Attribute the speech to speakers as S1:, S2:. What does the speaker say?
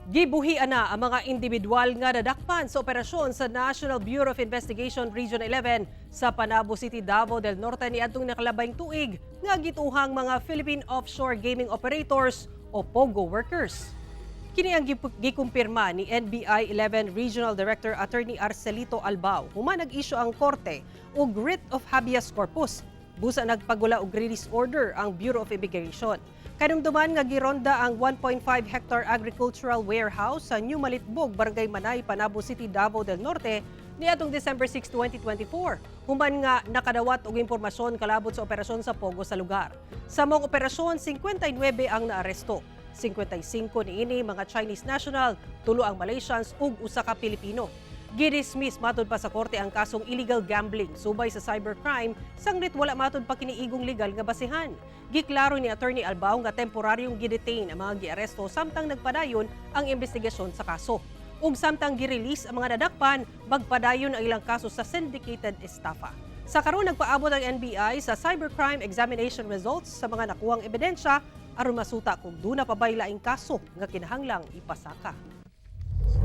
S1: Gibuhian na ang mga individual nga nadakpan sa operasyon sa National Bureau of Investigation Region 11 sa Panabo City, Davao del Norte niadtong nakalabayng tuig nga gituhang mga Philippine Offshore Gaming Operators o POGO workers. Kini ang gikumpirma ni NBI 11 Regional Director Attorney Arcelito Albao human nag-issue ang korte og writ of habeas corpus. Busa nagpagula og release order ang Bureau of Immigration. Kanumduman nga gironda ang 1.5 hectare agricultural warehouse sa New Malitbog, Barangay Manay, Panabo City, Davao del Norte niadtong December 6, 2024. Human nga nakadawat og impormasyon kalabot sa operasyon sa Pogo sa lugar. Sa mong operasyon, 59 ang naaresto. 55 niini mga Chinese national, 3 ang Malaysians ug 1 ka Pilipino. Gidismiss matud pa sa korte ang kasong illegal gambling subay sa cybercrime sanglit wala matud pa kiniigong legal nga basihan. Giklaro ni Attorney Albao nga temporaryong gidetain ang mga giaresto samtang nagpadayon ang investigasyon sa kaso. Ug samtang girelease ang mga nadakpan, magpadayon ang ilang kaso sa syndicated estafa. Sa karon nagpaabot ang NBI sa cybercrime examination results sa mga nakuhang ebidensya aron masuta kung duna pa bay laing kaso nga kinahanglang ipasaka.